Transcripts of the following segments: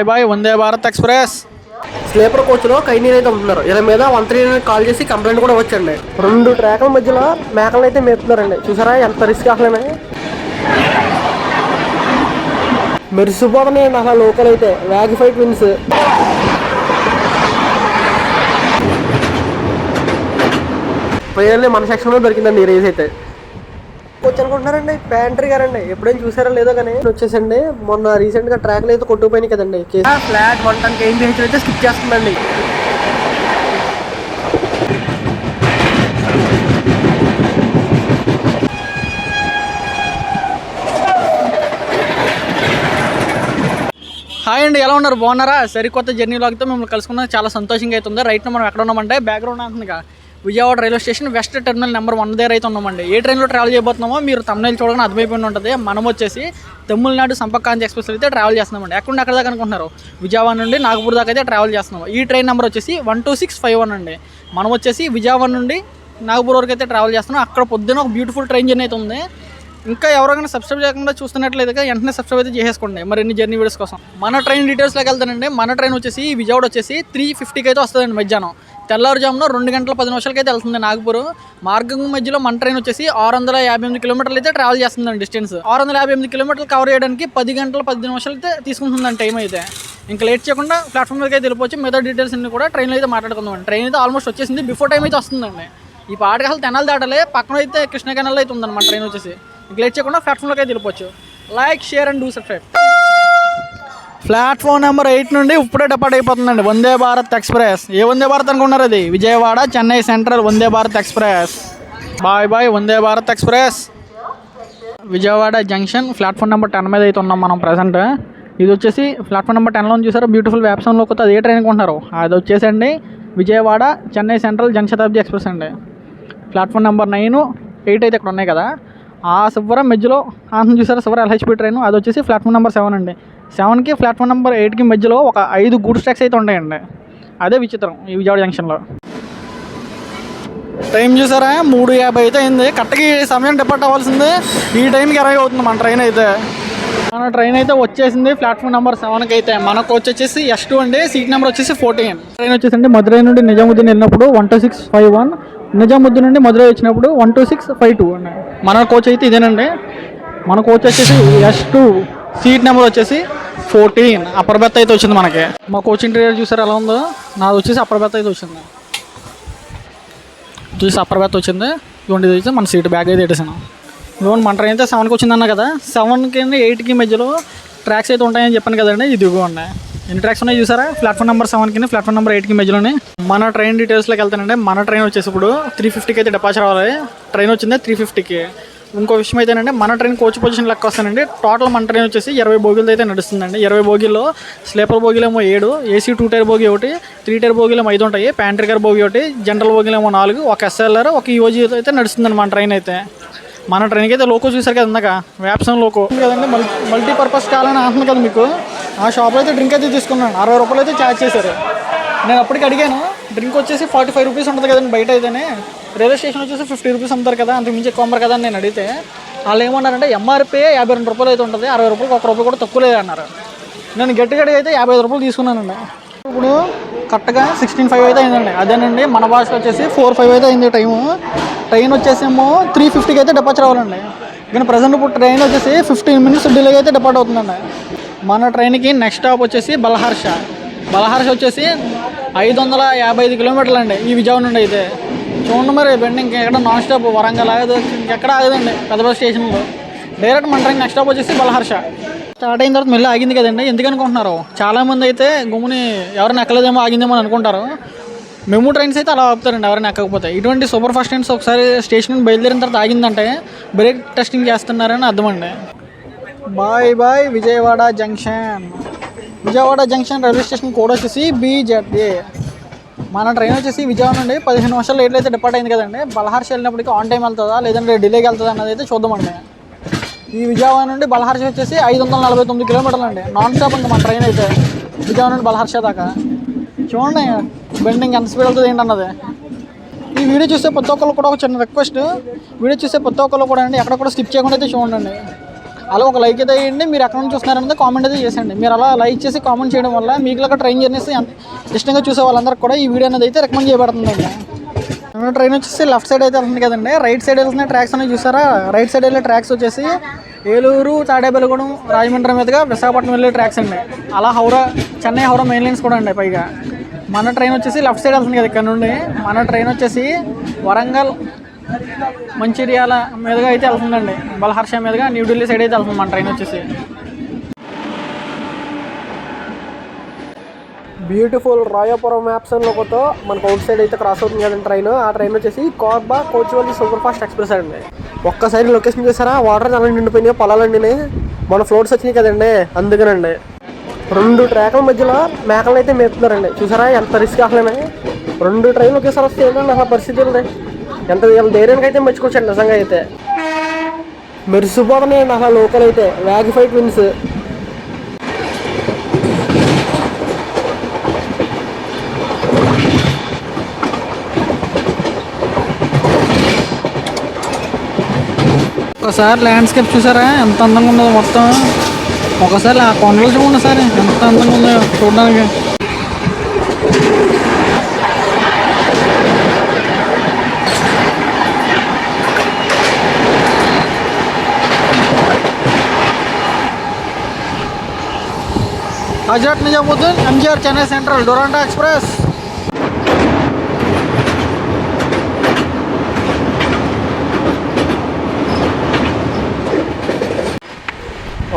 Bye bye Vande Bharat express. Sleeper కోచ్లో కైనీలు అయితే ఉంటున్నారు. ఇలా మీద 139 కాల్ చేసి కంప్లైంట్ కూడా వచ్చండి. 2 ట్రాక్ల మధ్యలో మేకలను అయితే మేపుతున్నారండి. చూసారా ఎంత రిస్క్ అసలేనే. మెరిసిపోతున్నాయండి అసలు లోకల్ అయితే. Wag fight wins. ఫైనల్లీ మన సెక్షన్లో దొరికిందండి ఈ రేస్ అయితే. కోచ్ అనుకుంటున్నారండి ప్యాంట్రీ గారండి. ఎప్పుడైనా చూసారో లేదో కానీ వచ్చేసండి మొన్న రీసెంట్గా ట్రాక్లు అయితే కొట్టుకుపోయినాయి కదండి. ఫ్లాట్ 110 km అయితే స్కిప్ చేస్తుందండి. హాయ్ అండి, ఎలా ఉన్నారు? బాగున్నారా? సరికొత్త జర్నీ లాగితే మిమ్మల్ని కలుసుకున్నా చాలా సంతోషంగా అవుతుంది. రైట్ మనం ఎక్కడ ఉన్నామంటే బ్యాక్గ్రౌండ్ అంటుందిగా Vijayawada railway station west terminal number 1 దగ్గర అయితే ఉన్నామండి. ఏ ట్రైన్లో ట్రావెల్ చేయబోతున్నామో మీరు తమిళ చూడగానే అర్థమైపోయి ఉంటుంది. మనం వచ్చేసి తమిళనాడు సంపర్క్రాంతి ఎక్స్ప్రెస్ అయితే ట్రావెల్ చేస్తున్నామండి. ఎక్కడ దాకా అనుకుంటున్నారు? విజయవాడ నుండి నాగపూర్ దాకా అయితే ట్రావెల్ చేస్తున్నాము. ఈ ట్రైన్ నెంబర్ వచ్చేసి 12651 అండి. మనం వచ్చేసి విజయవాడ నుండి నాగపూర్ వరకు అయితే ట్రావెల్ చేస్తున్నాం. అక్కడ పొద్దున్న ఒక బ్యూటిఫుల్ ట్రైన్ జర్నీ అయితే ఉంది. ఇంకా ఎవరైనా సబ్స్క్రైబ్ చేయకుండా చూస్తున్నట్లయితే వెంటనే సబ్స్క్రైబ్ అయితే చేసుకోండి మరిన్ని జర్నీ వీడియోస్ కోసం. మన ట్రైన్ డీటెయిల్స్లోకి వెళ్తానండి. మన ట్రైన్ వచ్చేసి విజయవాడ వచ్చేసి 3:50కి అయితే వస్తుందండి మధ్యాహ్నం. తెల్లవారుజామున 2 గంటల 10 నిమిషాలకి అయితే వెళ్తుంది నాగపూర్. మార్గం మధ్యలో మన ట్రైన్ వచ్చేసి 658 కిలోమీటర్లు అయితే ట్రావెల్ చేస్తుందండి డిస్టెన్స్. 658 కిలోమీటర్లు కవర్ చేయడానికి 10 గంటల 10 నిమిషాలు అయితే తీసుకుంటుందండి టైం అయితే. ఇంకా లేట్ చేయకుండా ప్లాట్ఫామ్ దగ్గర అయితే వెళ్ళిపోవచ్చు. మిగతా డీటెయిల్స్ అన్ని కూడా ట్రైన్లో అయితే మాట్లాడుకుందాం. ట్రైన్ అయితే ఆల్మోస్ట్ వచ్చేసింది. బిఫోర్ టైం అయితే వస్తుందండి. ఈ పాటకి అసలు తెనాలి దాటలే. పక్కన అయితే కృష్ణ కెనాల్ అయితే ఉందన్నమాట ట్రైన్ వచ్చేసి. ఇంకా లేట్ చేయకుండా ప్లాట్ఫామ్లోకి అయితే వెళ్ళిపోవచ్చు. Like, share and do subscribe. Platform number 8 నుండి ఇప్పుడే డిపార్ట్ అయిపోతుందండి వందే భారత్ ఎక్స్ప్రెస్. ఏ వందే భారత్ అనుకున్నారు? అది Vijayawada Chennai central Vande Bharat express. Bye bye Vande Bharat express. Vijayawada junction platform number 10 మీద అయితే ఉన్నాం మనం ప్రజెంట్. ఇది వచ్చేసి ప్లాట్ఫామ్ నెంబర్ 10లో చూసారా బ్యూటిఫుల్ వ్యాప్సంలోకి వస్తే అది ఏ ట్రైన్ అనుకుంటున్నారు? అది వచ్చేసండి విజయవాడ చెన్నై సెంట్రల్ జనశతాబ్ది ఎక్స్ప్రెస్ అండి. ప్లాట్ఫామ్ నెంబర్ 9, 8 అయితే ఇక్కడ ఉన్నాయి కదా. ఆ శివరం మధ్యలో ఆంధ్ర చూసారా శివరం ఎల్హెచ్పి ట్రైన్. అది వచ్చేసి ప్లాట్ఫామ్ నెంబర్ 7 అండి. 7కి ప్లాట్ఫామ్ నెంబర్ 8కి మధ్యలో ఒక 5 గూడ్స్ ట్రాక్స్ అయితే ఉంటాయండి. అదే విచిత్రం ఈ విజయవాడ జంక్షన్లో. టైం చూసారా 3:50 అయితే అయింది. కరెక్ట్గా ఈ సమయం డిపార్ట్ అవ్వాల్సింది. ఈ టైంకి 20 అవుతుంది మన ట్రైన్ అయితే. మన ట్రైన్ అయితే వచ్చేసింది ప్లాట్ఫామ్ నెంబర్ 7కి అయితే. మన కోచ్ వచ్చేసి S2 అండి. సీట్ నెంబర్ వచ్చేసి 14. ట్రైన్ వచ్చేసండి మధురై నుండి నిజాముద్దీన్ వెళ్ళినప్పుడు 12651, నిజాముద్దీన్ నుండి మధురై వచ్చినప్పుడు 12652 అండి. మన కోచ్ అయితే ఇదేనండి. మన కోచ్ వచ్చేసి S2, సీట్ నెంబర్ వచ్చేసి 14. అప్పర్ బెర్త్ అయితే వచ్చింది మనకి. మా కోచ్ ఇంటీరియర్ చూసారు ఎలా ఉందో. నాది వచ్చేసి అప్పర్ బెర్త్ అయితే వచ్చింది. చూసి అప్పర్ బెర్త్ వచ్చింది. ఇవ్వండి ఇది వచ్చి మన సీట్ బ్యాగ్ అయితే పెట్టేసాను. ఇవ్వండి మన ట్రైన్ అయితే 7కి వచ్చిందన్న కదా. 7కి 8కి మధ్యలో ట్రాక్స్ అయితే ఉంటాయని చెప్పాను కదండి. ఇది ఇవ్వండి ఎన్ని ట్రాక్స్ ఉన్నాయి చూసారా. ప్లాట్ఫామ్ నెంబర్ 7కి ప్లాట్ఫామ్ నెంబర్ 8కి మధ్యలోనే. మన ట్రైన్ డీటెయిల్స్లోకి వెళ్తానండి. మన ట్రైన్ వచ్చేసి ఇప్పుడు 3:50కి అయితే డిపార్చర్ అవ్వాలి. ట్రైన్ వచ్చింది 3:50కి. ఇంకో విషయం అయితేనండి మన ట్రైన్ కోచ్ పొజిషన్ లెక్క వస్తానండి. టోటల్ మన ట్రైన్ వచ్చేసి 20 బోగీలతో అయితే నడుస్తుందండి. 20 బోగీల్లో స్లీపర్ బోగీలేమో 7, ఏసీ 2 టైర్ బోగీ ఒకటి, 3 టైర్ బోగీలేమో 5 ఉంటాయి, ప్యాంట్రీ కార్ బోగీ ఒకటి, జనరల్ బోగీలేమో 4, ఒక SLR, ఒక ఈఓజీ అయితే నడుస్తుందండి మన ట్రైన్ అయితే. మన ట్రైన్కి అయితే లోకో చూసారు కదా ఇందాక వ్యాప్సం లోకో కదండి. మల్టీపర్పస్ కావాలని అంటుంది కదా మీకు. ఆ షాప్లో అయితే డ్రింక్ అయితే తీసుకున్నాను. 60 రూపాయలు అయితే ఛార్జ్ చేశారు. నేను అప్పటికి అడిగాను. డ్రింక్ వచ్చేసి 45 రూపీస్ ఉంటుంది కదండి బయట అయితేనే. రైల్వే స్టేషన్ వచ్చేసి 50 రూపీస్ అమ్ముతారు కదా, అంతకు మించి ఎక్కువ అమ్మరు కదా అని నేను అడిగితే వాళ్ళు ఏమన్నారంటే MRP 52 రూపాయలు అయితే ఉంటుంది, 60 రూపాయలకి 1 రూపాయి కూడా తక్కువ లేదు అన్నారు. నేను గట్టిగా అయితే 55 రూపాయలు తీసుకున్నానండి. ఇప్పుడు కరెక్ట్గా 16:05 అయితే అయిందండి. అదేనండి మన భాషలో వచ్చేసి 4:05 అయితే అయింది టైము. ట్రైన్ వచ్చేసేమో 3:50కి అయితే డిపార్చర్ అవ్వాలండి. కానీ ప్రజెంట్ ఇప్పుడు ట్రైన్ వచ్చేసి 15 మినిట్స్ డిలే అయితే డిపార్ట్ అవుతుందండి. మన ట్రైన్కి నెక్స్ట్ స్టాప్ వచ్చేసి బలహర్ష. బలహర్ష వచ్చేసి 555 కిలోమీటర్లు అండి ఈ విజయవాడ నుండి అయితే. చూడండి మరి బండి ఇంకెక్కడ నాన్ స్టాప్ వరంగల్ ఆగదు, ఇంకెక్కడ ఆగదండి పెద్ద స్టేషన్లో. డైరెక్ట్ మన ట్రైన్ నెక్స్ట్ స్టాప్ వచ్చేసి బలహర్ష. స్టార్ట్ అయిన తర్వాత మళ్ళీ ఆగింది కదండి. ఎందుకు అనుకుంటున్నారు? చాలామంది అయితే గుమ్ముని ఎవరైనా ఎక్కలేదేమో ఆగిందేమో అని అనుకుంటారు. మెమూ ట్రైన్స్ అయితే అలా ఆపుతారండి ఎవరైనా ఎక్కకపోతే. ఇటువంటి సూపర్ ఫాస్ట్ ట్రైన్స్ ఒకసారి స్టేషన్ బయలుదేరిన తర్వాత ఆగిందంటే బ్రేక్ టెస్టింగ్ చేస్తున్నారని అర్థమండి. Bye bye Vijayawada junction. Vijayawada junction railway station code వచ్చేసి BZA. మన ట్రైన్ వచ్చేసి విజయవాడ నుండి 15 నిమిషాలు లేట్ అయితే డిపార్ట్ అయింది కదండి. బలహర్ష వెళ్ళినప్పటికీ ఆన్ టైం వెళ్తుందా లేదంటే డిలేకి వెళ్తుందా అన్నది అయితే చూద్దామండి. ఈ విజయవాడ నుండి బలహర్ష వచ్చేసి 549 కిలోమీటర్లు అండి. నాన్ స్టాప్ ఉంది మన ట్రైన్ అయితే విజయవాడ నుండి బలహర్ష దాకా. చూడండి బెండింగ్ ఎంత స్పీడ్ అవుతుంది ఏంటన్నది. ఈ వీడియో చూస్తే ప్రతి ఒక్కళ్ళు కూడా ఒక చిన్న రిక్వెస్ట్. వీడియో చూస్తే ప్రతి ఒక్కళ్ళు కూడా అండి ఎక్కడ కూడా స్కిప్ చేయకుండా అయితే చూడండి. అలా ఒక లైక్ అయితే వేయండి. మీరు ఎక్కడ నుంచి చూస్తున్నారంటే కామెంట్ అయితే చేసేయండి. మీరు అలా లైక్ చేసి కామెంట్ చేయడం వల్ల మీకు ట్రైన్ జర్నీస్ ఇష్టంగా చూసే వాళ్ళందరికీ కూడా ఈ వీడియో అనేది అయితే రికమెండ్ చేయబడుతుందండి. ట్రైన్ వచ్చేసి లెఫ్ట్ సైడ్ అయితే వెళ్తుంది కదండి. రైట్ సైడ్ వెళ్తున్న ట్రాక్స్ అనేవి చూసారా? రైట్ సైడ్ వెళ్ళే ట్రాక్స్ వచ్చేసి ఏలూరు, తాడేపల్లిగూడెం, రాజమండ్రి మీదుగా విశాఖపట్నం వెళ్ళే ట్రాక్స్ అండి. అలా చెన్నై హౌరా మెయిన్ లైన్స్ కూడా అండి. పైగా మన ట్రైన్ వచ్చేసి లెఫ్ట్ సైడ్ వెళ్తుంది కదా ఇక్కడ నుండి. మన ట్రైన్ వచ్చేసి వరంగల్, మంచిర్యాల మీదుగా అయితే వెళ్తుందండి. బల్హర్ష మీదుగా న్యూఢిల్లీ సైడ్ అయితే వెళ్తుంది మన ట్రైన్ వచ్చేసి. బ్యూటిఫుల్ రాయాపురం మ్యాప్స్ అని లోకోతో మనకు అవుట్ సైడ్ అయితే క్రాస్ అవుతుంది కదండి ట్రైన్. ఆ ట్రైన్ వచ్చేసి కార్బా కోచ్వల్లి సూపర్ ఫాస్ట్ ఎక్స్ప్రెస్ అండి. ఒక్కసారి లొకేషన్ చూసారా? వాటర్ చాలా నిండిపోయినాయి, పొలాలండి. మన ఫ్లోట్స్ వచ్చినాయి కదండి, అందుకనండి. 2 ట్రాక్ల మధ్యలో మేకలను అయితే మేపుతున్నారండి. చూసారా ఎంత రిస్క్ అసలేనే? 2 ట్రైన్లు ఒకేసారి వస్తే ఏంటండి అసలు పరిస్థితి ఉంది. ఎంత ధైర్యానికి అయితే మెచ్చుకోవచ్చండి నిజంగా అయితే. మెరిసిపోతున్నాయండి అసలు లోకల్ అయితే. వ్యాగిఫై ట్విన్స్ ఒకసారి ల్యాండ్స్కేప్ చూసారా ఎంత అందంగా ఉందో మొత్తం. ఒకసారి ఆ కొండలు చూడండి సార్ ఎంత అందంగా ఉందో చూడడానికి. Hazrat Nizamuddin MGR Chennai central Duronto express.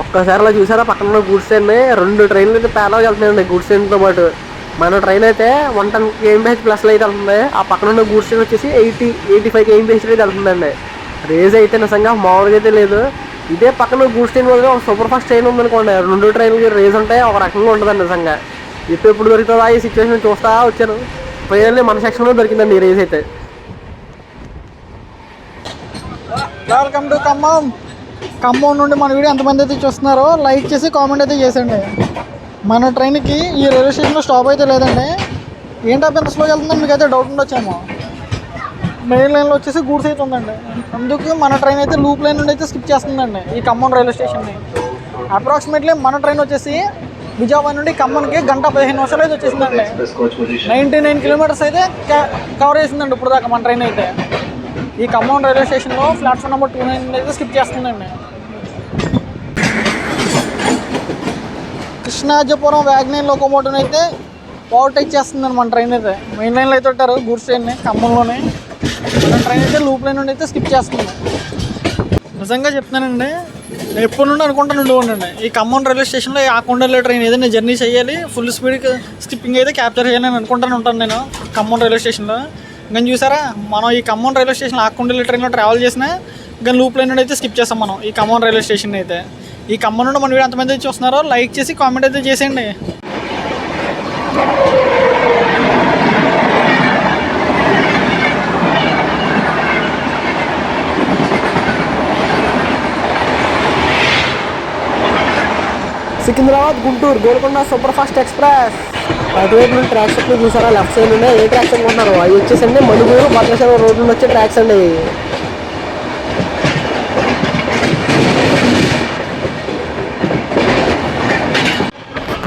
ఒక్కసారి అలా చూసారా? పక్కన గూడ్స్ ట్రైన్ 2 ట్రైన్లు అయితే పేర్లో వెళ్తున్నాయండి గూడ్స్ ట్రైన్తో పాటు. మన ట్రైన్ అయితే 110 kmph ప్లస్లో అయితే వెళ్తుంది. ఆ పక్కన ఉన్న గూడ్స్ ట్రైన్ వచ్చేసి 85 kmph అయితే వెళ్తుందండి. రేజ్ అయితే నిజంగా మామూలుగా అయితే లేదు. ఇదే పక్కన గూడ్స్ ట్రైన్ వల్ల ఒక సూపర్ ఫాస్ట్ ట్రైన్ ఉందనుకోండి, 2 ట్రైన్లకి రేజ్ ఉంటాయి, ఒక రకంగా ఉంటుందండి నిజంగా. ఎప్పుడు దొరుకుతుందా ఈ సిచ్యువేషన్ చూస్తా వచ్చాను. ఫైనల్లీ మన సెక్షన్లో దొరికిందండి ఈ రేజ్ అయితే. వెల్కమ్ టు ఖమ్మం నుండి మన వీడియో ఎంతమంది అయితే చూస్తున్నారో లైక్ చేసి కామెంట్ అయితే చేసేయండి. మన ట్రైన్కి ఈ రైల్వే స్టేషన్లో స్టాప్ అయితే లేదండి. ఏంటంటే ఎంత స్లోగా వెళ్తుందని మీకు అయితే డౌట్ ఉండొచ్చేమో. మెయిన్ లైన్లో వచ్చేసి గూడ్స్ అయితే ఉందండి. అందుకు మన ట్రైన్ అయితే లూప్ లైన్ నుండి అయితే స్కిప్ చేస్తుందండి ఈ ఖమ్మం రైల్వే స్టేషన్ని. అప్రాక్సిమేట్లీ మన ట్రైన్ వచ్చేసి విజయవాడ నుండి ఖమ్మంకి 1:15 నిమిషాలు అయితే వచ్చేసిందండి. 99 కిలోమీటర్స్ అయితే కవర్ చేసిందండి ఇప్పుడు దాకా మన ట్రైన్ అయితే. ఈ ఖమ్మం రైల్వే స్టేషన్లో ప్లాట్ఫామ్ నెంబర్ 29 అయితే స్కిప్ చేస్తుందండి. కృష్ణాజపురం వ్యాగ్నైన్ లోకోమోటివ్ అయితే ఓవర్టేక్ చేస్తుందండి మన ట్రైన్ అయితే. మెయిన్ లైన్లో అయితే ఉంటారు గూడ్స్ ట్రైన్ని ఖమ్మంలోనే. మన ట్రైన్ అయితే లూప్ లైన్ నుండి అయితే స్కిప్ చేస్తుంది. నిజంగా చెప్తున్నానండి, ఎప్పటి నుండి అనుకుంటాను ఉండండి ఈ ఖమ్మం రైల్వే స్టేషన్లో ఆకుండా ట్రైన్ ఏదైనా జర్నీ చేయాలి, ఫుల్ స్పీడ్ స్కిప్పింగ్ అయితే క్యాప్చర్ చేయాలని అనుకుంటాను ఉంటాను నేను ఖమ్మం రైల్వే స్టేషన్లో. నేను చూసారా, మనం ఈ ఖమ్మం రైల్వే స్టేషన్ ఆకుండా ట్రైన్లో ట్రావెల్ చేసినా కానీ లూప్ లైన్ నుండి అయితే స్కిప్ చేస్తాం మనం ఈ ఖమ్మం రైల్వే స్టేషన్ అయితే. ఈ ఖమ్మం నుండి మన వీడియో ఎంతమంది అయితే చూస్తున్నారో లైక్ చేసి కామెంట్ అయితే చేసేయండి. Secunderabad Guntur Golconda super fast express. అటువైపు నుండి ట్రాక్స్ ఎప్పుడు చూసారా? లెఫ్ట్ సైడ్ ఉన్నాయి. ఏ ట్రాక్స్ అనుకుంటున్నారు? అవి వచ్చేసండి మణుగూరు భద్రాచలం రోడ్ నుండి వచ్చే ట్రాక్స్ అండి.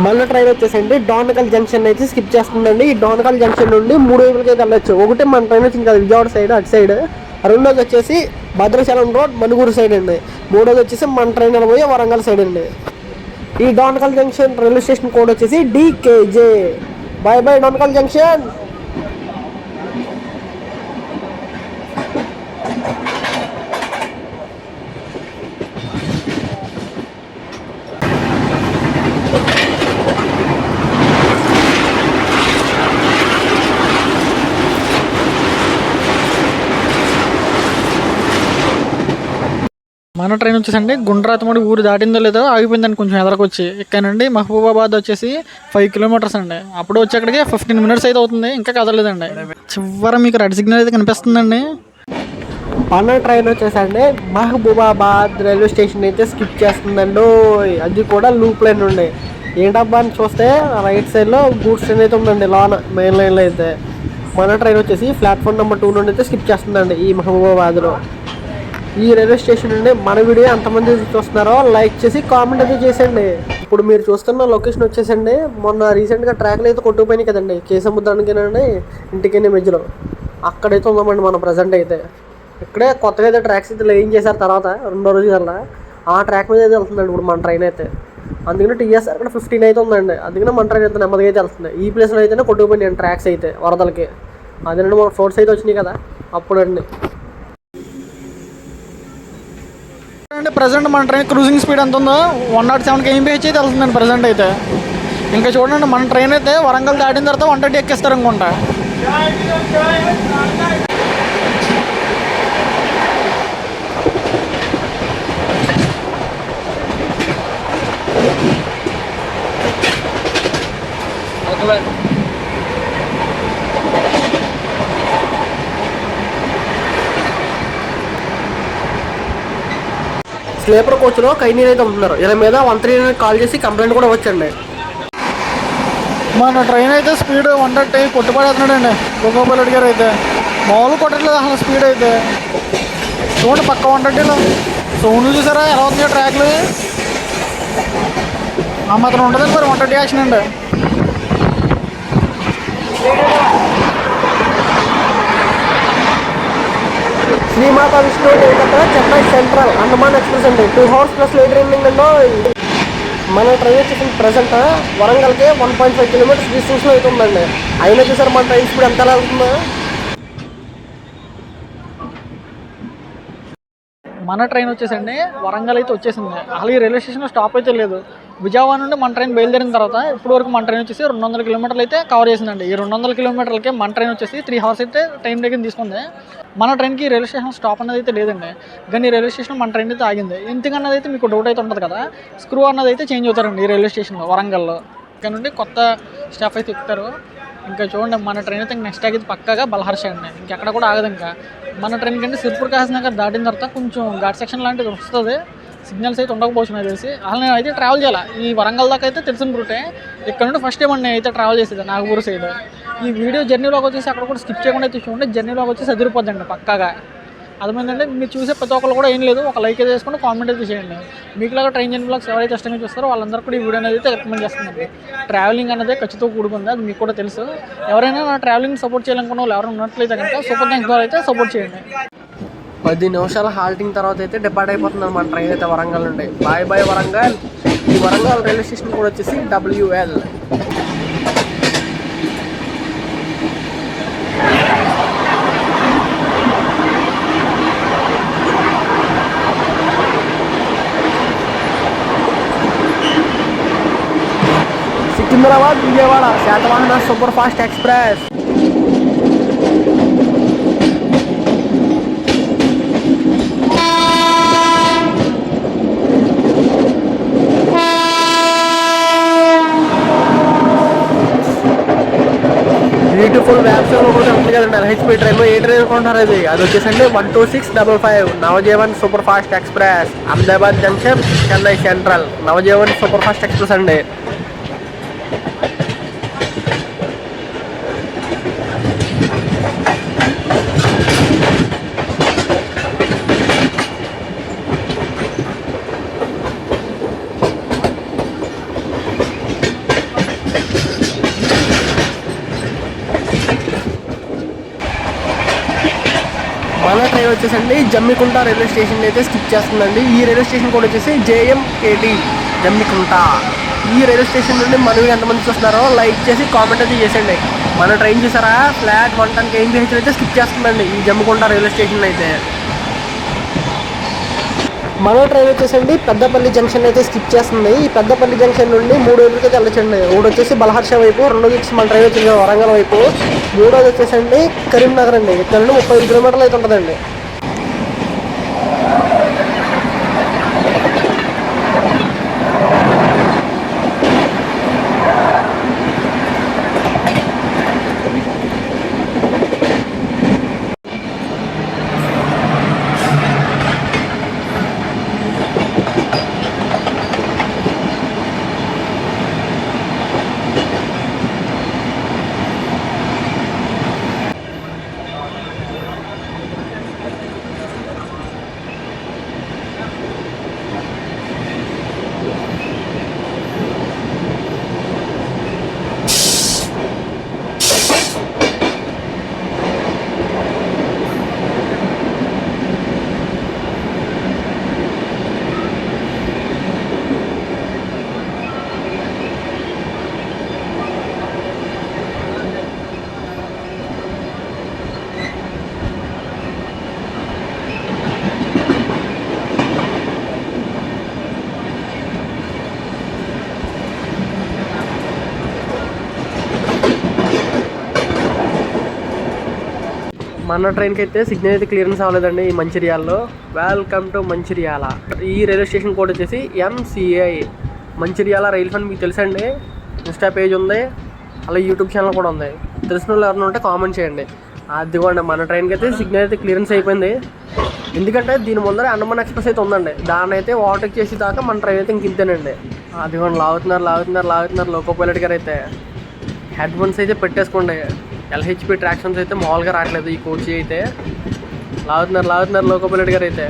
మళ్ళీ ట్రైన్ వచ్చేసండి డోర్నకల్ జంక్షన్ అయితే స్కిప్ చేస్తుందండి. ఈ డోర్నకల్ జంక్షన్ నుండి 3 వైపులకి అయితే వెళ్ళొచ్చు. ఒకటి మన ట్రైన్ వచ్చింది కదా విజయవాడ సైడ్ అటు సైడ్, రెండోది వచ్చేసి భద్రాచలం రోడ్ మణుగూరు సైడ్ అండి, మూడోది వచ్చేసి మన ట్రైన్ వెళ్ళబోయే వరంగల్ సైడ్ అండి. ఈ Dornakal junction railway station code వచ్చేసి DKJ. Bye bye Dornakal junction. మన ట్రైన్ వచ్చేసండి గుండ్రాతమూడి ఊరు దాటిందో లేదో ఆగిపోయిందండి కొంచెం ఎదరకొచ్చి. ఇక్కడ నుండి మహబూబాబాద్ వచ్చేసి 5 కిలోమీటర్స్ అండి. అప్పుడు వచ్చేక్కడికి 15 మినిట్స్ అయితే అవుతుంది, ఇంకా కదలేదండి. చివరి మీకు రెడ్ సిగ్నల్ అయితే కనిపిస్తుందండి. మన ట్రైన్ వచ్చేసండి మహబూబాబాద్ రైల్వే స్టేషన్ అయితే స్కిప్ చేస్తుందండి. అది కూడా లూప్ లైన్ ఉండే. ఏంటబ్బా అని చూస్తే రైట్ సైడ్లో గూడ్స్ ట్రైన్ అయితే ఉందండి లోన మెయిన్ లైన్లో అయితే. మన ట్రైన్ వచ్చేసి ప్లాట్ఫామ్ నెంబర్ 2 నుండి అయితే స్కిప్ చేస్తుందండి ఈ మహబూబాబాద్లో. ఈ రైల్వే స్టేషన్ నుండి మన వీడియో ఎంతమంది చూస్తున్నారో లైక్ చేసి కామెంట్ అయితే చేసేయండి. ఇప్పుడు మీరు చూస్తున్న లొకేషన్ వచ్చేసండి మొన్న రీసెంట్గా ట్రాక్లు అయితే కొట్టుకుపోయినాయి కదండి, కేసముద్రానికేనండి ఇంటికి మధ్యలో అక్కడైతే ఉందామండి మనం ప్రజెంట్ అయితే. ఇక్కడే కొత్తగా అయితే ట్రాక్స్ అయితే లేయింగ్ చేశారు తర్వాత రెండో రోజు కల్లా ఆ ట్రాక్ మీద అయితే వెళ్తుందండి ఇప్పుడు మన ట్రైన్ అయితే. అందుకని టీఎస్ అక్కడ 15 అయితే ఉందండి, అందుకనే మన ట్రైన్ అయితే నెమ్మదిగా అయితే వెళ్తుంది. ఈ ప్లేస్లో అయితేనే కొట్టుకుపోయినాయి ట్రాక్స్ అయితే వరదలకి. అదేనండి మన ఫ్లోట్స్ అయితే వచ్చినాయి కదా అప్పుడండి. అంటే ప్రజెంట్ మన ట్రైన్ క్రూజింగ్ స్పీడ్ ఎంత ఉందో 107 kmph అయితే వెళ్తుందండి ప్రజెంట్ అయితే. ఇంకా చూడండి మన ట్రైన్ అయితే వరంగల్ దాటిన తర్వాత 130 ఎక్కేస్తారు అనుకుంటా. స్లీపర్ కోచ్లో కైనీరు అయితే ఉంటున్నారు. ఇలా మీద 139 కాల్ చేసి కంప్లైంట్ కూడా వచ్చండి. మన ట్రైన్ అయితే స్పీడ్ 130 కొట్టుపడేస్తున్నాడండి గోపాల్ గారు అయితే. మామూలు కొట్టట్లేదు అసలు స్పీడ్ అయితే. చూడండి పక్క 130లో సౌండ్ చూసారా ఎలా అవుతున్నాయో ట్రాక్లు. ఆ మాత్రం ఉంటుందండి మరి 130 యాక్షన్ అండి. శ్రీమాత విష్ణు కలకత్తా చెన్నై సెంట్రల్ అండమాన్ ఎక్స్ప్రెస్ అండి 2 hours ప్లస్ లేట్ రన్నింగ్ అండి. మన ట్రైన్ వచ్చేసి ప్రజెంట్ వరంగల్కి 1.5 kilometers డిస్టెన్స్లో అయితే ఉందండి. అయినా చూసారు మన ట్రైన్ స్పీడ్ ఎంత వెళ్తుందో. మన ట్రైన్ వచ్చేసండి వరంగల్ అయితే వచ్చేసింది. అసలు ఈ రైల్వే స్టేషన్లో స్టాప్ అయితే లేదు. విజయవాడ నుండి మన ట్రైన్ బయలుదేరిన తర్వాత ఇప్పుడు వరకు మన ట్రైన్ వచ్చేసి 200 kilometers అయితే కవర్ చేసిందండి. ఈ 200 kilometersకి మన ట్రైన్ వచ్చేసి 3 hours అయితే టైం దగ్గర తీసుకుంది. మన ట్రైన్కి రైల్వే స్టేషన్ స్టాప్ అన్నది అయితే లేదండి, కానీ ఈ రైల్వే స్టేషన్ మన ట్రైన్ అయితే ఆగింది. ఎందుకన్నది అయితే మీకు డౌట్ అయితే ఉంటుంది కదా. స్క్రూ అన్నది అయితే చేంజ్ అవుతారండి ఈ రైల్వే స్టేషన్లో వరంగల్లో. ఇక్కడ నుండి కొత్త స్టాఫ్ అయితే ఎక్కుతారు. ఇంకా చూడండి మన ట్రైన్ అయితే నెక్స్ట్ ఆగేది పక్కాగా బలహర్ష అండి, ఇంకెక్కడ కూడా ఆగదు. ఇంకా మన ట్రైన్ కంటే సిర్పూర్ కాసినాక దాటిన తర్వాత కొంచెం ఘాట్ సెక్షన్ లాంటిది వస్తుంది. సిగ్నల్స్ అయితే ఉండకపోవచ్చు నాకు తెలిసి. అసలు నేను అయితే ట్రావెల్ చేయాలి ఈ వరంగల్ దాకా అయితే తెలిసిన రూటే. ఇక్కడ నుండి ఫస్ట్ టైం అండి నేను అయితే ట్రావెల్ చేసేది నాగపూర్ సైడ్. ఈ వీడియో జర్నీలోకి వచ్చేసి అక్కడ కూడా స్కిప్ చేయకుండా అయితే చూడండి. జర్నీలోకి వచ్చేసి అదిరిపోద్దండి పక్కాగా. అర్థమైందంటే మీరు చూసే ప్రతి ఒక్కరు కూడా ఏం లేదు, ఒక లైక్ అయితే చేసుకుంటే కామెంట్ అయితే చేయండి. మీకులాగా ట్రైన్ జర్నీ బ్లాగ్స్ ఎవరైతే ఇష్టంగా చూస్తారో వాళ్ళందరూ కూడా ఈ వీడియో అనేది అయితే రికమెండ్ చేస్తుందండి. ట్రావెలింగ్ అనేది ఖచ్చితంగా కూడుకుంది, అది మీకు కూడా తెలుసు. ఎవరైనా నా ట్రావెలింగ్ సపోర్ట్ చేయాలనుకున్న వాళ్ళు ఎవరైనా ఉన్నట్లయితే కనుక సూపర్ థ్యాంక్స్ ద్వారా అయితే సపోర్ట్ చేయండి. 10 నిమిషాల హాల్టింగ్ తర్వాత అయితే డిపార్ట్ అయిపోతుంది మన ట్రైన్ అయితే వరంగల్ నుండి. Bye bye Warangal. ఈ వరంగల్ రైల్వే స్టేషన్ కూడా వచ్చేసి WL. Secunderabad Vijayawada Satavahana super fast express. Beautiful వ్యాప్సంలో కూడా ఉంది కదండి LHP ట్రైన్. ఏ ట్రైన్ అనుకుంటారు అది వచ్చేసండి 12655 Navjivan super fast express Ahmedabad junction Chennai central Navjivan super fast express అండి. మన ట్రైన్ వచ్చేసండి జమ్మికుంట రైల్వే స్టేషన్ అయితే స్కిప్ చేస్తుందండి. ఈ రైల్వే స్టేషన్ కూడా వచ్చేసి JMKT జమ్మికుంట. ఈ రైల్వే స్టేషన్ నుండి మనవి ఎంతమంది చూస్తున్నారో లైక్ చేసి కామెంట్ అయితే చేసేయండి. మన ట్రైన్ చూసారా ఫ్లాట్ 110 kmph అయితే స్కిప్ చేస్తుందండి ఈ జమ్మికుంట రైల్వే స్టేషన్ అయితే. మన ట్రైన్ వచ్చేసండి పెద్దపల్లి జంక్షన్ అయితే స్కిప్ చేస్తుంది. ఈ పెద్దపల్లి జంక్షన్ నుండి 3 వైపులకి అయితే వెళ్ళొచ్చండి. ఒకటి వచ్చేసి బలహర్ష వైపు, రెండోది వచ్చేసి మన ట్రైన్ వచ్చేసి వరంగల్ వైపు, మూడోది వచ్చేసండి కరీంనగర్ అండి. ఇక్కడ నుండి 35 kilometers అయితే ఉంటుందండి. మన ట్రైన్కి అయితే సిగ్నల్ అయితే క్లియరెన్స్ అవ్వలేదండి ఈ మంచిర్యాలలో. Welcome to Mancherial. ఈ రైల్వే స్టేషన్ కోడ్ వచ్చేసి MCI మంచిర్యాల రైల్ ఫండ్. మీకు తెలుసండి, ఇన్స్టా పేజ్ ఉంది, అలా యూట్యూబ్ ఛానల్ కూడా ఉంది. తెలిసిన వాళ్ళు ఎవరైనా ఉంటే కామెంట్ చేయండి. అదిగోండి మన ట్రైన్కి అయితే సిగ్నల్ అయితే క్లియరెన్స్ అయిపోయింది. ఎందుకంటే దీని ముందర అండమాన్ ఎక్స్ప్రెస్ అయితే ఉందండి, దాన్ని అయితే ఓవర్టేక్ చేసి దాకా మన ట్రైన్ అయితే ఇంకింతేనండి. అదిగోండి లాగుతున్నారు లోకో పైలట్ గారు అయితే. హెడ్ ఫోన్స్ అయితే పెట్టేసుకోండి. LHP ట్రాక్షన్స్ అయితే మామూలుగా రావట్లేదు ఈ కోచ్ అయితే. లాగుతున్నారు లోకో పైలట్ గారు అయితే.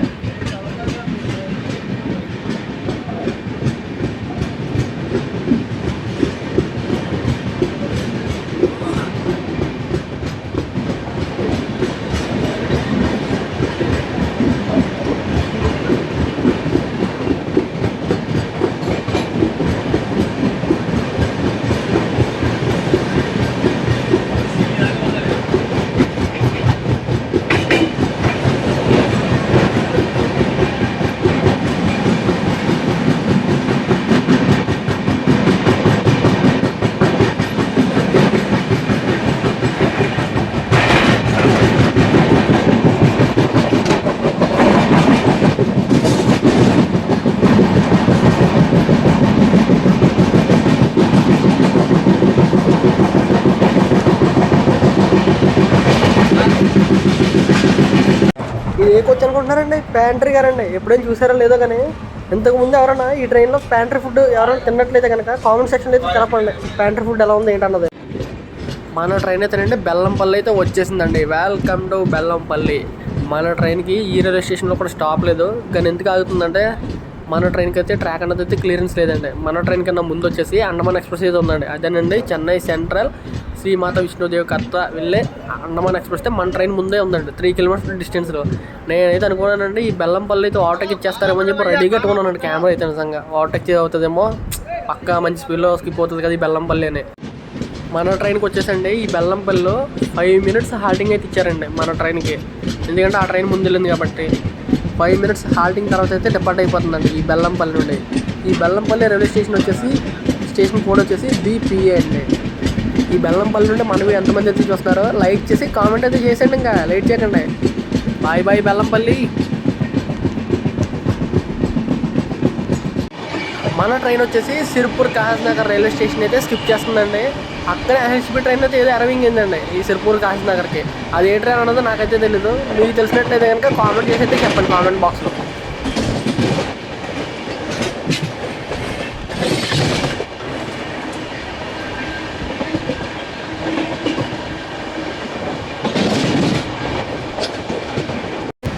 ఇది ఏ కోచ్ అనుకుంటున్నారండి? ప్యాంట్రీ గారండి. ఎప్పుడైనా చూసారో లేదో కానీ ఇంతకుముందు ఎవరైనా ఈ ట్రైన్లో ప్యాంట్రీ ఫుడ్ ఎవరైనా తిన్నట్లయితే కనుక కామెంట్ సెక్షన్లో అయితే తెలపండి ప్యాంట్రీ ఫుడ్ ఎలా ఉంది ఏంటన్నది. మన ట్రైన్ అయితేనండి బెల్లంపల్లి అయితే వచ్చేసిందండి. Welcome to Bellampalli. మన ట్రైన్కి ఈ రైల్వే స్టేషన్లో కూడా స్టాప్ లేదు, కానీ ఎందుకు ఆగుతుందంటే మన ట్రైన్కి అయితే ట్రాక్ అన్నది అయితే క్లియరెన్స్ లేదండి. మన ట్రైన్ కన్నా ముందు వచ్చేసి అండమాన్ ఎక్స్ప్రెస్ అయితే ఉందండి. అదేనండి చెన్నై సెంట్రల్ శ్రీమాత విష్ణుదేవి కర్త వెళ్ళే అండమాన్ ఎక్స్ప్రెస్ అయితే మన ట్రైన్ ముందే ఉందండి, 3 కిలోమీటర్స్ డిస్టెన్స్లో. నేనైతే అనుకున్నానండి ఈ బెల్లంపల్లి అయితే ఓవర్టేక్ ఇచ్చేస్తారేమో అని చెప్పి రెడీగా పెట్టుకున్నానండి కెమెరా అయితే. నిజంగా ఓవర్టేక్ అవుతుందేమో, పక్కా మంచి స్పీడ్లో స్కిప్ అవుతుంది కదా ఈ బెల్లంపల్లి అని. మన ట్రైన్కి వచ్చేసండి ఈ బెల్లంపల్లిలో 5 మినిట్స్ హాల్టింగ్ అయితే ఇచ్చారండి మన ట్రైన్కి. ఎందుకంటే ఆ ట్రైన్ ముందు వెళ్ళింది కాబట్టి 5 మినిట్స్ హాల్టింగ్ తర్వాత అయితే డిపార్ట్ అయిపోతుందండి ఈ బెల్లంపల్లి నుండి. ఈ బెల్లంపల్లి రైల్వే స్టేషన్ వచ్చేసి స్టేషన్ కోడ్ వచ్చేసి BPA అండి. ఈ బెల్లంపల్లి నుండి మనవి ఎంతమంది అయితే చూస్తున్నారో లైక్ చేసి కామెంట్ అయితే చేసేయండి, ఇంకా లైట్ చేయకండి. బాయ్ బెల్లంపల్లి. మన ట్రైన్ వచ్చేసి సిర్పూర్ కాజీనగర్ రైల్వే స్టేషన్ అయితే స్కిప్ చేస్తుందండి. అక్కడే LHP ట్రైన్ అయితే ఏదో అరవింగిందండి ఈ సిర్పూర్ కాజీనగర్కి. అది ఏ ట్రైన్ అన్నదో నాకైతే తెలీదు. మీకు తెలిసినట్లయితే కనుక కామెంట్ చేసి అయితే చెప్పండి కామెంట్ బాక్స్లో.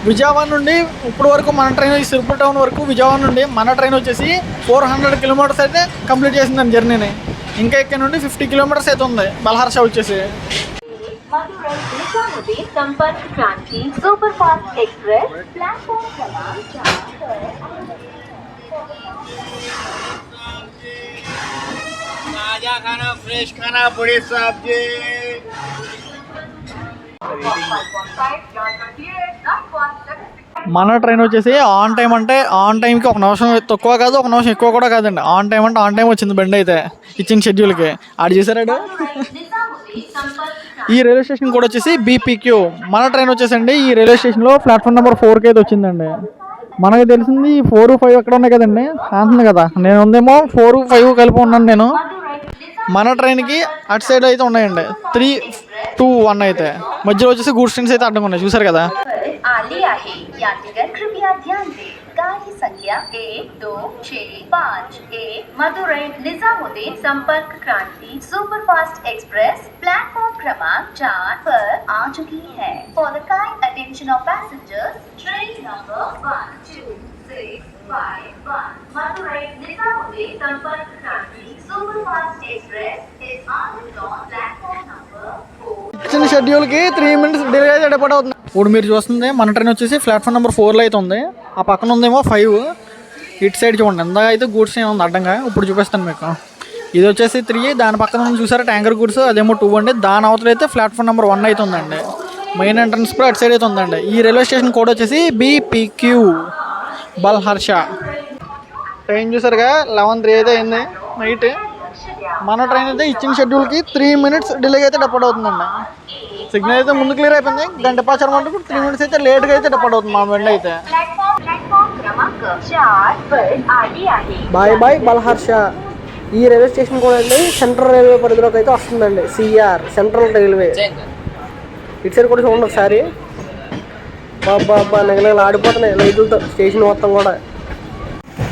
విజయవాడ నుండి ఇప్పుడు వరకు మన ట్రైన్ సిర్పూర్ టౌన్ వరకు విజయవాడ నుండి మన ట్రైన్ వచ్చేసి 400 కిలోమీటర్స్ అయితే కంప్లీట్ చేసిందండి జర్నీని. ఇంకా ఇక్కడ నుండి 50 కిలోమీటర్స్ అయితే ఉంది బల్హర్ష వచ్చేసి. संपर्क क्रांति सुपरफास्ट एक्सप्रेस प्लेटफॉर्म क्रमांक 4 ताजा खाना, फ्रेश खाना, बड़ी सब्जी। మన ట్రైన్ వచ్చేసి ఆన్ టైం అంటే ఆన్ టైంకి 1 నిమిషం తక్కువ కాదు, 1 నిమిషం ఎక్కువ కూడా కాదండి. ఆన్ టైం అంటే ఆన్ టైం వచ్చింది బండి అయితే ఇచ్చిన షెడ్యూల్కి. ఆడు చేశారాడు. ఈ రైల్వే స్టేషన్ కూడా వచ్చేసి BPQ. మన ట్రైన్ వచ్చేసండి ఈ రైల్వే స్టేషన్లో ప్లాట్ఫామ్ నెంబర్ 4కి అయితే వచ్చిందండి. మనకు తెలిసింది 4, 5 ఎక్కడ ఉన్నాయి కదండి, అంటుంది కదా. నేను ఉందేమో 4, 5 కలిపి ఉన్నాను నేను. మన ట్రైన్కి అటు సైడ్ అయితే ఉన్నాయండి 3, 2, 1 అయితే. మధ్యలో వచ్చేసి గూడ్స్ ట్రైన్స్ అయితే అడ్డంగా ఉన్నాయి, చూసారు కదా. गाड़ी संख्या 1, 2, 6, 5 ए मदुरई निजामुद्दीन संपर्क क्रांति सुपरफास्ट एक्सप्रेस प्लेटफॉर्म क्रमांक 4 पर आ चुकी है. For the kind attention of passengers, train number 12651 Madurai Nizamuddin संपर्क क्रांति superfast express is on platform number 4. ఇచ్చిన షెడ్యూల్కి 3 మినిట్స్ డిలే అయితే డిపార్ట్ అవుతుంది. ఇప్పుడు మీరు చూస్తుంది మన ట్రైన్ వచ్చేసి ప్లాట్ఫామ్ నెంబర్ 4లో అయితే ఉంది. ఆ పక్కన ఉందేమో 5. ఇటు సైడ్ చూడండి, ఇందాక అయితే గూడ్స్ ఏమి ఉంది అడ్డంగా. ఇప్పుడు చూపిస్తాను మీకు. ఇది వచ్చేసి 3, దాని పక్కన నుంచి చూసారా ట్యాంకర్ గూడ్స్, అదేమో 2 అండి. దాని అవతల అయితే ప్లాట్ఫామ్ నెంబర్ 1 అయితే ఉందండి. మెయిన్ ఎంట్రన్స్ కూడా అటు సైడ్ అయితే ఉందండి. ఈ రైల్వే స్టేషన్ కోడ్ వచ్చేసి BPQ బల్హర్ష. ట్రైన్ చూసారుగా 11:03 అయితే అయింది నైట్. మన ట్రైన్ అయితే ఇచ్చిన షెడ్యూల్కి 3 మినిట్స్ డిలే అయితే డిపార్ట్ అవుతుందండి. సిగ్నల్ అయితే ముందు క్లియర్ అయిపోయింది. గంట పాచారం అంటే 3 minutes అయితే లేట్గా అయితే డిపార్ట్ అవుతుంది మా బండి అయితే. Bye bye Balharsha. ఈ రైల్వే స్టేషన్ కూడా అండి సెంట్రల్ రైల్వే పరిధిలోకి అయితే వస్తుందండి. CR central railway. ఇటు సైడ్ కూడా చూడండి ఒకసారి. బాబా నెగనగలు ఆడిపోతున్నాయి లైట్లతో స్టేషన్ మొత్తం కూడా.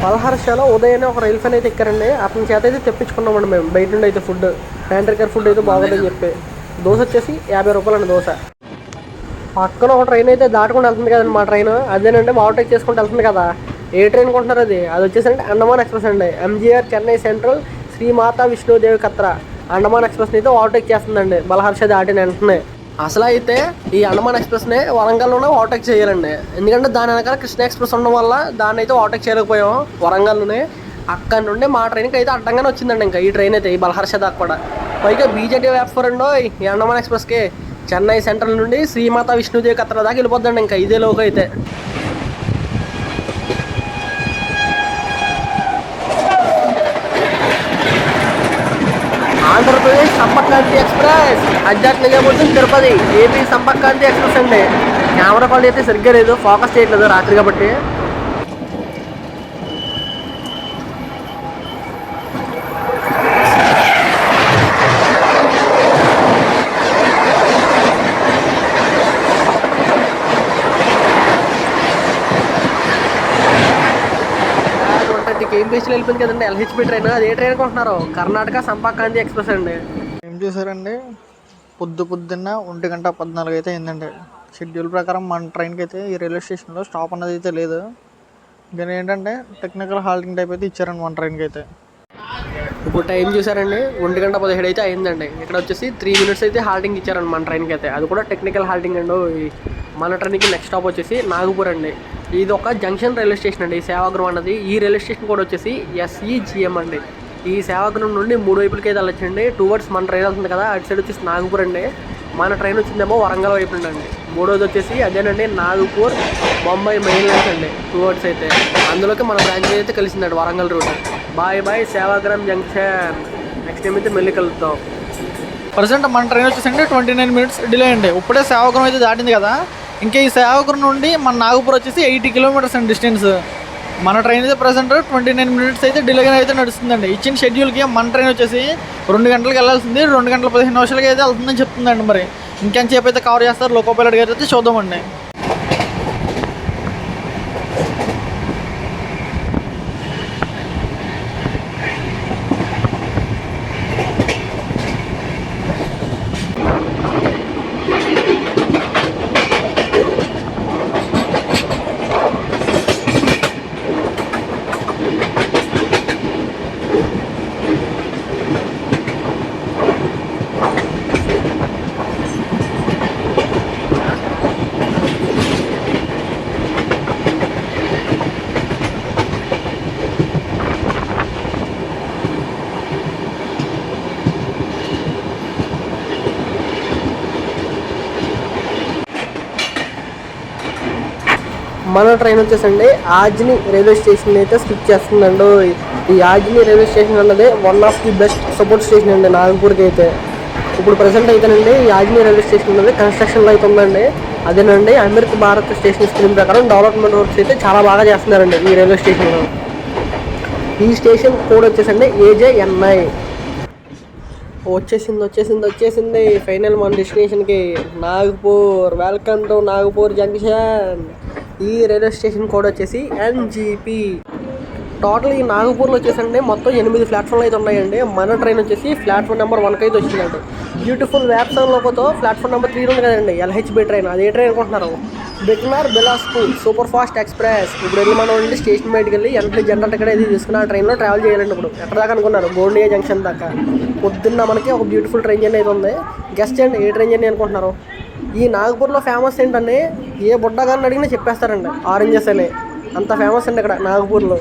బల్హర్షలో ఉదయాన్నే ఒక రైలు ఫ్యాన్ అయితే ఎక్కారండి. అతని చేత అయితే తెప్పించుకున్నామండి మేము బయట నుండి అయితే ఫుడ్. ప్యాంట్రీ కేర్ ఫుడ్ అయితే బాగుందని చెప్పి. దోశ వచ్చేసి 50 రూపాయలు అండి దోశ. పక్కన ఒక ట్రైన్ అయితే దాటుకుంటూ వెళ్తుంది కదండి మా ట్రైన్. అదేనండి ఓవర్టేక్ చేసుకుంటూ వెళ్తుంది కదా. ఏ ట్రైన్ కొంటున్నారు అది వచ్చేసండి అండమాన్ ఎక్స్ప్రెస్ అండి. ఎంజీఆర్ చెన్నై సెంట్రల్ శ్రీమాతా విష్ణుదేవి కత్రా అండమాన్ ఎక్స్ప్రెస్ని అయితే ఓవర్టేక్ చేస్తుందండి బల్హర్ష దాటిన వెంటనే. అసలు అయితే ఈ అండమాన్ ఎక్స్ప్రెస్ని వరంగల్లోనే ఓవర్టేక్ చేయాలండి. ఎందుకంటే దాని వెనకాల కృష్ణ ఎక్స్ప్రెస్ ఉండడం వల్ల దాన్ని అయితే ఓవర్టేక్ చేయలేకపోయాం వరంగల్లోనే. అక్కడ నుండి మా ట్రైన్కి అయితే అడ్డంగానే వచ్చిందండి ఇంకా ఈ ట్రైన్ అయితే ఈ బల్హర్ష దాకా కూడా. పైగా బీజేటీ వ్యాప్ అండో ఈ అండమాన్ ఎక్స్ప్రెస్కి చెన్నై సెంట్రల్ నుండి శ్రీమాతా విష్ణుదేవి కత్రా దాకా వెళ్ళిపోద్దండి ఇంకా ఇదే లోకి అయితే. Andhra Pradesh సంపర్క్రాంతి express Hazrat Nizamuddin Tirupati AP సంపర్క్రాంతి express అండి. కెమెరా క్వాలిటీ అయితే సరిగ్గా లేదు, ఫోకస్ చేయట్లేదు రాత్రి కాబట్టి. కేంబ్రిడ్జ్లో వెళ్ళిపోయింది కదండి ఎల్హెచ్బి ట్రైన్. అది ఏ ట్రైన్ కొంటున్నారు? కర్ణాటక సంపర్క్రాంతి ఎక్స్ప్రెస్ అండి. ఏం చేశారండి పొద్దున్న 1:14 అయితే అయిందండి. షెడ్యూల్ ప్రకారం మన ట్రైన్కి అయితే ఈ రైల్వే స్టేషన్లో స్టాప్ అన్నది అయితే లేదు. కానీ ఏంటంటే టెక్నికల్ హాల్టింగ్ టైప్ అయితే ఇచ్చారండి మన ట్రైన్కి అయితే. ఇప్పుడు టైం చూసారండి 1:17 అయితే అయిందండి. ఇక్కడ వచ్చేసి 3 minutes అయితే హాల్టింగ్ ఇచ్చారండి మన ట్రైన్కి అయితే. అది కూడా టెక్నికల్ హాల్టింగ్ అండి. మన ట్రైన్కి నెక్స్ట్ స్టాప్ వచ్చేసి నాగపూర్ అండి. ఇది ఒక జంక్షన్ రైల్వే స్టేషన్ అండి. ఈ సేవాగ్రం అన్నది ఈ రైల్వే స్టేషన్ కూడా వచ్చేసి SEGM అండి. ఈ సేవాగ్రం నుండి 3 వైపులకి అయితే వెళ్ళొచ్చండి. టువర్డ్స్ మన ట్రైన్ వెళ్తుంది కదా అటు సైడ్ వచ్చేసి నాగపూర్ అండి. మన ట్రైన్ వచ్చిందేమో వరంగల్ వైపు అండి. మూడోది వచ్చేసి అదేనండి నాగపూర్ బొంబాయి మెయిన్ లైన్స్ అండి టువర్డ్స్ అయితే. అందులోకి మన బ్రాంచ్ అయితే కలిసిందండి Warangal route. Bye bye Sevagram junction. Next time అయితే మళ్ళీ కలుద్దాం. ప్రజెంట్ మన ట్రైన్ వచ్చేసండి 29 minutes డిలే అండి. ఇప్పుడే సేవాగ్రం అయితే దాటింది కదా. ఇంకా ఈ సేవాగ్రం నుండి మన నాగపూర్ వచ్చేసి 80 kilometers అండి డిస్టెన్స్. మన ట్రైన్ అయితే ప్రజెంట్ 29 minutes అయితే డిలేగా అయితే నడుస్తుందండి. ఇచ్చిన షెడ్యూల్కి మన ట్రైన్ వచ్చేసి 2 గంటలకు వెళ్ళాల్సింది 2:15 అయితే వెళ్తుందని చెప్తుందండి. మరి ఇంకెంతసేపు అయితే కవర్ చేస్తారు లోకో పైలట్ గారు అయితే చూద్దామండి. మన ట్రైన్ వచ్చేసండి ఆజ్ని రైల్వే స్టేషన్ అయితే స్కిప్ చేస్తుందండి. ఈ ఆజ్ని రైల్వే స్టేషన్ అన్నది one of the best support station అండి నాగపూర్కి అయితే. ఇప్పుడు ప్రజెంట్ అయితేనండి ఈ ఆజ్ని రైల్వే స్టేషన్ అనేది కన్స్ట్రక్షన్లో అయితే ఉందండి. అదేనండి అమెరికా భారత్ స్టేషన్ స్కీమ్ ప్రకారం డెవలప్మెంట్ వర్క్స్ అయితే చాలా బాగా చేస్తున్నారండి ఈ రైల్వే స్టేషన్లో. ఈ స్టేషన్ కోడ్ వచ్చేసండి AJNI. వచ్చేసింది ఫైనల్ మన డెస్టినేషన్కి Nagpur. Welcome to Nagpur junction. ఈ రైల్వే స్టేషన్ కోడ్ వచ్చేసి NGP. టోటల్ ఈ నాగపూర్లో వచ్చేసండి మొత్తం 8 ప్లాట్ఫామ్లు అయితే ఉన్నాయండి. మన ట్రైన్ వచ్చేసి ప్లాట్ఫామ్ నెంబర్ 1 అయితే వచ్చిందండి. బ్యూటిఫుల్ వ్యాప్సన్ లోపతో ప్లాట్ఫామ్ నెంబర్ 3 ఉంది కదండి LHB ట్రైన్. అదే ట్రైన్ అనుకుంటున్నారు Bikaner Bilaspur super fast express. ఇప్పుడు వెళ్ళి మనం వెళ్ళి స్టేషన్ బయటకు వెళ్ళి ఎంట్రీ జనరల్ టికెట్ అయితే తీసుకుని ఆ ట్రైన్లో ట్రావెల్ చేయాలండి. ఇప్పుడు ఎక్కడ దాకా అనుకున్నారు గోండియా జంక్షన్ దాకా. పొద్దున్న మనకి ఒక బ్యూటిఫుల్ ట్రైన్ జర్నీ అయితే ఉంది. గెస్ట్ చేయండి ఏ ట్రైన్ జర్నీ అనుకుంటున్నారు. ఈ నాగపూర్లో ఫేమస్ ఏంటంటే ఏ బుడ్డగారిని అడిగినా చెప్పేస్తారండి ఆరెంజెస్ అని. అంత ఫేమస్ అండి ఇక్కడ నాగపూర్లో.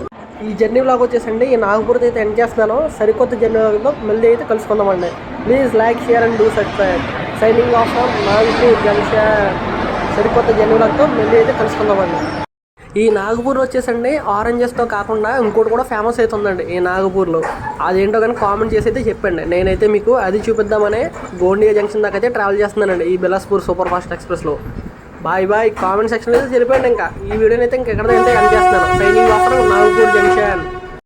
ఈ జర్నీ బ్లాగ్ వచ్చేసండి ఈ నాగపూర్తో అయితే ఎండ్ చేస్తున్నాను. సరికొత్త జర్నీ బ్లాగ్లో మళ్ళీ అయితే కలుసుకుందామండి. Please like share and do subscribe. Signing off from Nagpur junction. సరికొత్త జర్నీ బ్లాగ్తో మళ్ళీ అయితే కలుసుకుందామండి. ఈ నాగపూర్ వచ్చేసండి ఆరెంజెస్తో కాకుండా ఇంకోటి కూడా ఫేమస్ అవుతుందండి ఈ నాగపూర్లో. అదేంటో కానీ కామెంట్ చేసి అయితే చెప్పండి. నేనైతే మీకు అది చూపిద్దామనే గోండియా జంక్షన్ దాకా అయితే ట్రావెల్ చేస్తున్నానండి ఈ బిలాస్పూర్ సూపర్ ఫాస్ట్ ఎక్స్ప్రెస్లో. బాయ్ కామెంట్ సెక్షన్లో అయితే తెలిపండి. ఇంకా ఈ వీడియోని అయితే ఇంకెక్కడైతే ఎండ్ చేస్తున్నాను. Signing off Nagpur junction.